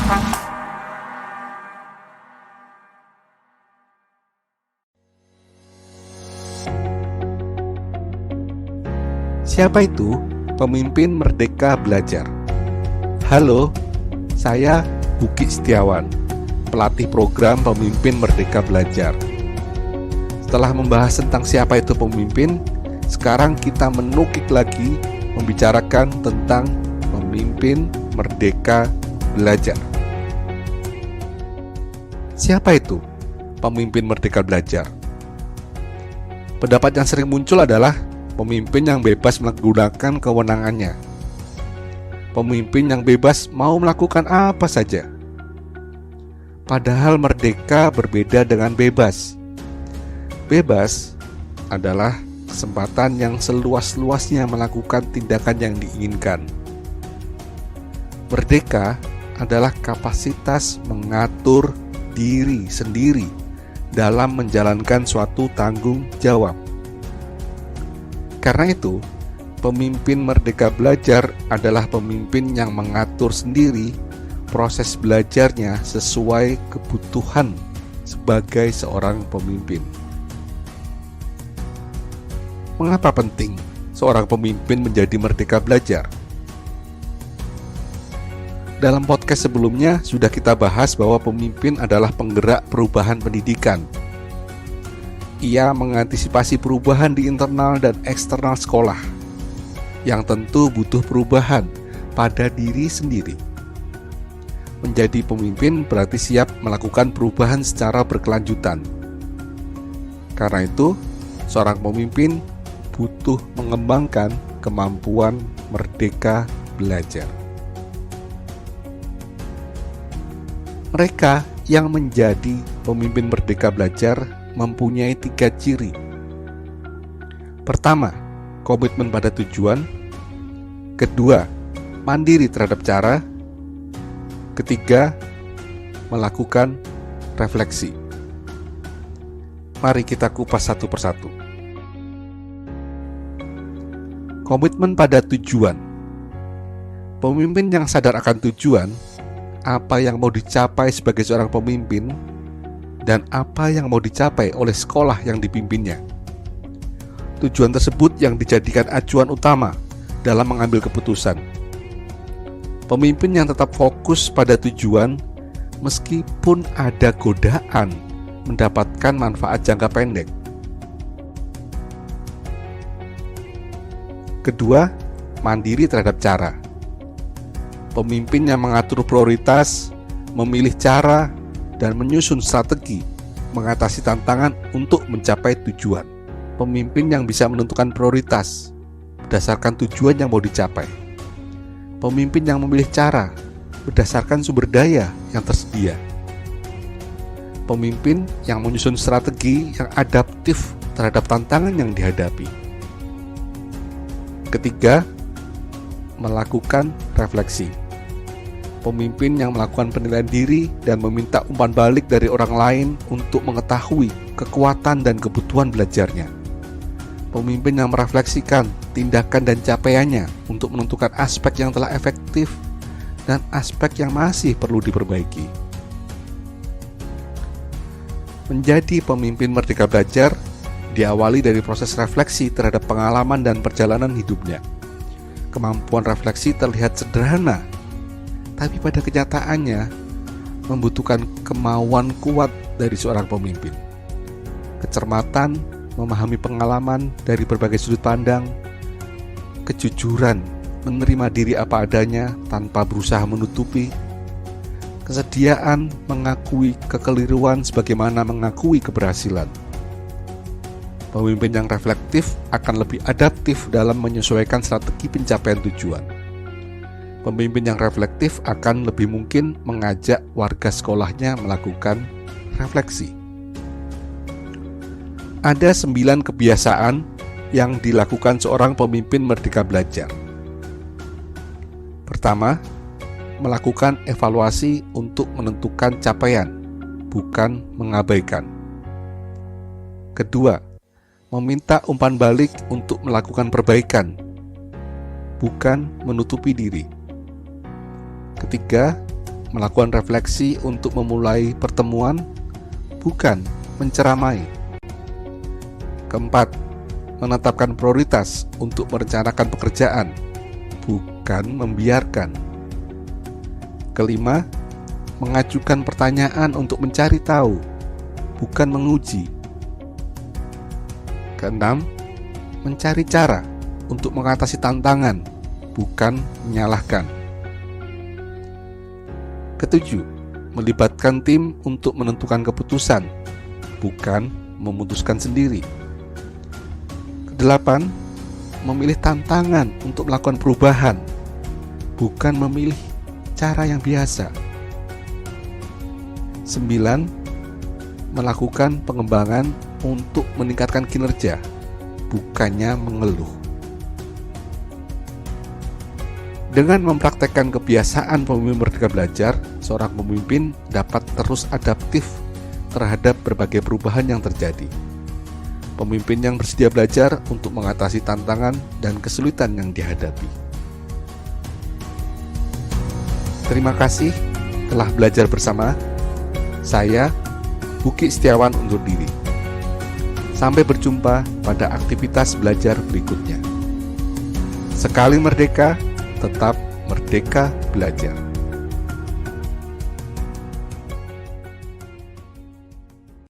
Siapa itu pemimpin merdeka belajar? Halo, saya Buki Setiawan, pelatih program Pemimpin Merdeka Belajar. Setelah membahas tentang siapa itu pemimpin, sekarang kita menukik lagi membicarakan tentang pemimpin merdeka belajar. Siapa itu pemimpin merdeka belajar? Pendapat yang sering muncul adalah pemimpin yang bebas menggunakan kewenangannya. Pemimpin yang bebas mau melakukan apa saja. Padahal merdeka berbeda dengan bebas. Bebas adalah kesempatan yang seluas-luasnya melakukan tindakan yang diinginkan. Merdeka adalah kapasitas mengatur diri sendiri dalam menjalankan suatu tanggung jawab. Karena itu, pemimpin merdeka belajar adalah pemimpin yang mengatur sendiri proses belajarnya sesuai kebutuhan sebagai seorang pemimpin. Mengapa penting seorang pemimpin menjadi merdeka belajar? Dalam podcast sebelumnya sudah kita bahas bahwa pemimpin adalah penggerak perubahan pendidikan. Ia mengantisipasi perubahan di internal dan eksternal sekolah, yang tentu butuh perubahan pada diri sendiri. Menjadi pemimpin berarti siap melakukan perubahan secara berkelanjutan. Karena itu, seorang pemimpin butuh mengembangkan kemampuan merdeka belajar. Mereka yang menjadi pemimpin merdeka belajar mempunyai 3 ciri. Pertama, komitmen pada tujuan. Kedua, mandiri terhadap cara. Ketiga, melakukan refleksi. Mari kita kupas satu persatu. Komitmen pada tujuan. Pemimpin yang sadar akan tujuan, apa yang mau dicapai sebagai seorang pemimpin, dan apa yang mau dicapai oleh sekolah yang dipimpinnya. Tujuan tersebut yang dijadikan acuan utama dalam mengambil keputusan. Pemimpin yang tetap fokus pada tujuan meskipun ada godaan mendapatkan manfaat jangka pendek. Kedua, mandiri terhadap cara. Pemimpin yang mengatur prioritas, memilih cara, dan menyusun strategi mengatasi tantangan untuk mencapai tujuan. Pemimpin yang bisa menentukan prioritas berdasarkan tujuan yang mau dicapai. Pemimpin yang memilih cara berdasarkan sumber daya yang tersedia. Pemimpin yang menyusun strategi yang adaptif terhadap tantangan yang dihadapi. Ketiga, melakukan refleksi. Pemimpin yang melakukan penilaian diri dan meminta umpan balik dari orang lain untuk mengetahui kekuatan dan kebutuhan belajarnya. Pemimpin yang merefleksikan tindakan dan capaiannya untuk menentukan aspek yang telah efektif dan aspek yang masih perlu diperbaiki. Menjadi pemimpin merdeka belajar diawali dari proses refleksi terhadap pengalaman dan perjalanan hidupnya. Kemampuan refleksi terlihat sederhana, tapi pada kenyataannya membutuhkan kemauan kuat dari seorang pemimpin. Kecermatan, memahami pengalaman dari berbagai sudut pandang, kejujuran, menerima diri apa adanya tanpa berusaha menutupi, kesediaan mengakui kekeliruan sebagaimana mengakui keberhasilan. Pemimpin yang reflektif akan lebih adaptif dalam menyesuaikan strategi pencapaian tujuan. Pemimpin yang reflektif akan lebih mungkin mengajak warga sekolahnya melakukan refleksi. Ada 9 kebiasaan yang dilakukan seorang pemimpin merdeka belajar. Pertama, melakukan evaluasi untuk menentukan capaian, bukan mengabaikan. Kedua, meminta umpan balik untuk melakukan perbaikan, bukan menutupi diri. Ketiga, melakukan refleksi untuk memulai pertemuan, bukan menceramai. Keempat, menetapkan prioritas untuk merencanakan pekerjaan, bukan membiarkan. Kelima, mengajukan pertanyaan untuk mencari tahu, bukan menguji. Keenam, mencari cara untuk mengatasi tantangan, bukan menyalahkan. Ketujuh, melibatkan tim untuk menentukan keputusan, bukan memutuskan sendiri. Kedelapan, memilih tantangan untuk melakukan perubahan, bukan memilih cara yang biasa. 9. Melakukan pengembangan untuk meningkatkan kinerja, bukannya mengeluh. Dengan mempraktekkan kebiasaan pemimpin merdeka belajar, seorang pemimpin dapat terus adaptif terhadap berbagai perubahan yang terjadi. Pemimpin yang bersedia belajar untuk mengatasi tantangan dan kesulitan yang dihadapi. Terima kasih telah belajar bersama. Saya, Buki Setiawan, undur diri. Sampai berjumpa pada aktivitas belajar berikutnya. Sekali merdeka, tetap merdeka belajar.